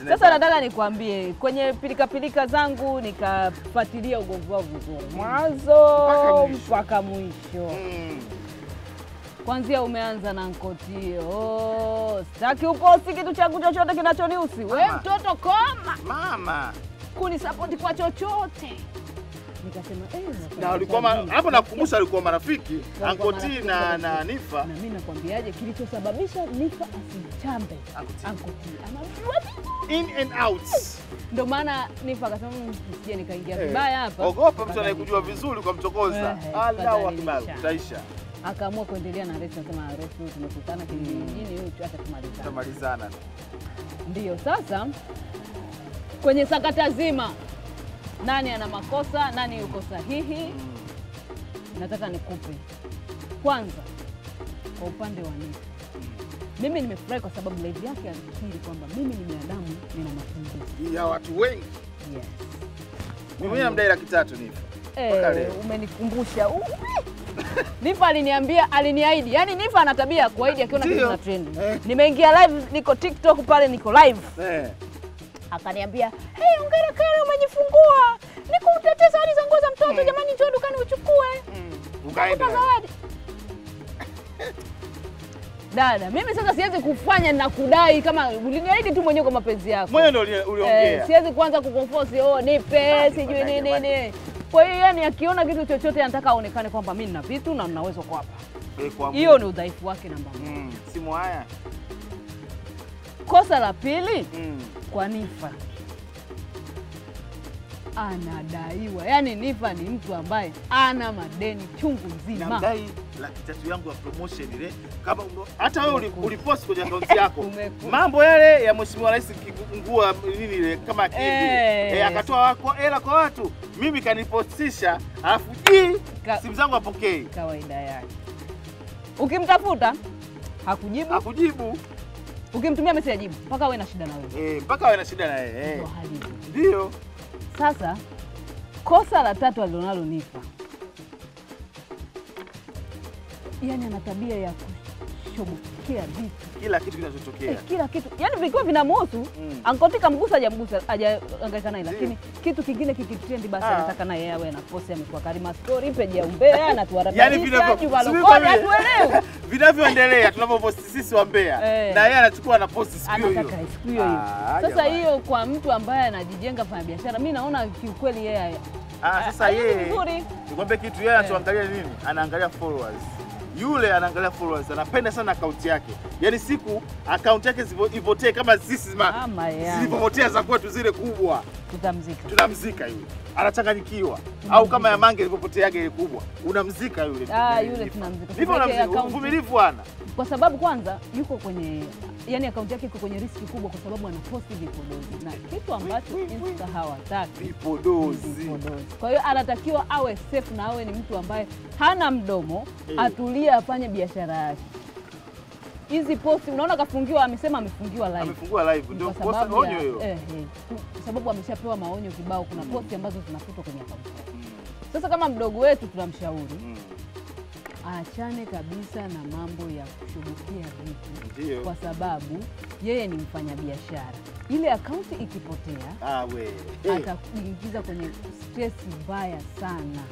Sasa nataka nikwambie kwenye pilika zangu nikafuatilia ugomvi wao vizuri. Mwanzo mpaka mwisho. Kwanza umeanza na Nkotio. Sitaki uposti kitu changu chochote kinachonihusu. Wewe mtoto koma. Mama. Kunisupport kwa chochote. Nikasema na walikuwa hapo nakukumbusha walikuwa marafiki Ankoti na Nifa. Na mimi nakwambiaje kilichosababisha Nifa asimchambe Ankoti. In and out. Ndio maana Nifa akasema msije nikaingia vibaya hapa. Ogopa mtu anayekujua vizuri kwa mchokoza. Allahu akbar, utaisha. Akaamua kuendelea na Resu, nasema Resu tumekutana kijijini huyu acha tumalizane. Tumalizana. Ndio sasa kwenye sakata zima nani ana makosa, nani yuko sahihi? Nataka nikupe. Kwanza kwa upande wa Nifa. Mimi nimefurahi kwa sababu live yake alikiri kwamba mimi ni binadamu nina mapungufu. Ya watu wengi. Yes. Mimi namdai 300 Nifa. Umenikumbusha. Nifa aliniahidi. Yaani Nifa ana tabia kuahidi akiona kitu na trend. Nimeingia live niko TikTok pale niko live. Akaniambia, "Hey, hongera Karen umejifungua. Niko uteteza zawadi za nguo za mtoto jamani njoo dukani uchukue." Ukaenda. Dada, mimi sasa siwezi kufanya na kudai kama uliniahidi tu mwenyewe kwa mapenzi yako. Mwenyewe ndio uliongea. Siwezi kuanza kukonforce nipe sijui nini. Kwa hiyo yani akiona kitu chochote anataka aonekane kwamba mimi nina vitu na ninaweza kwa hapa. Hiyo ni udhaifu wake namba 1. Simu haya. Kosa la pili kwa Nifa. Anadaiwa. Yaani Nifa ni mtu ambaye ana madeni chungu nzima. Namdai 300 yangu ya promotion ile. Kama hata wewe ulipost kwenye account yako. Mambo yale ya Mheshimiwa Rais kingua nini ile kama kidi. Akatoa hela kwa watu. Mimi kanipostisha alafu simu zangu apokei. Kawaida yake. Ukimtafuta hakujibu. Ukimtumia message ajibu mpaka awe na shida na wewe. Mpaka awe na shida na yeye. Ndio. Sasa kosa la tatu alilonalo Nifa. Yaani ana tabia ya kushobokia vitu. Kila kitu kinachotokea. Kila kitu. Yaani vilikuwa vinamhusu, Ankoti kamgusa hajahangaika naye lakini kitu kingine kikitrend basi anataka na yeye awe na post amekuwa Karima story page ya umbea na tuwarabisha. Yaani vinavyoendelea. Vinavyoendelea tunapopost sisi wa Mbeya. Na yeye anachukua na post siku hiyo. Anataka siku hiyo. Sasa hiyo kwa mtu ambaye anajijenga fanya biashara mimi naona kiukweli yeye sasa yeye nikwambie kitu yeye anachoangalia nini? Anaangalia followers. Yule anaangalia followers, anapenda sana account yake. Yaani siku account yake zivotee kama sisi zilipopotea za kwetu zile kubwa. Tunamzika yule. Anachanganyikiwa. Au kama ya Mange ilipopotea yake ile kubwa, unamzika yule. Yule tunamzika. Hivyo unamzika. Uvumilivu ana. Kwa sababu kwanza yuko kwenye yani account yake iko kwenye riski kubwa kwa sababu anaposti vipodozi. Na kitu ambacho Insta hawataki vipodozi. Kwa hiyo anatakiwa awe safe na awe ni mtu ambaye hana mdomo, atulie afanye biashara yake. Hizi posti unaona kafungiwa amesema amefungiwa live. Amefungiwa live ndio kosa onyo hiyo. Kwa sababu ameshapewa maonyo kibao kuna posti ambazo zinafutwa kwenye account. Sasa kama mdogo wetu tunamshauri aachane kabisa na mambo ya kushubukia vitu kwa sababu yeye ni mfanyabiashara. Ile account ikipotea atakuingiza kwenye stress mbaya sana.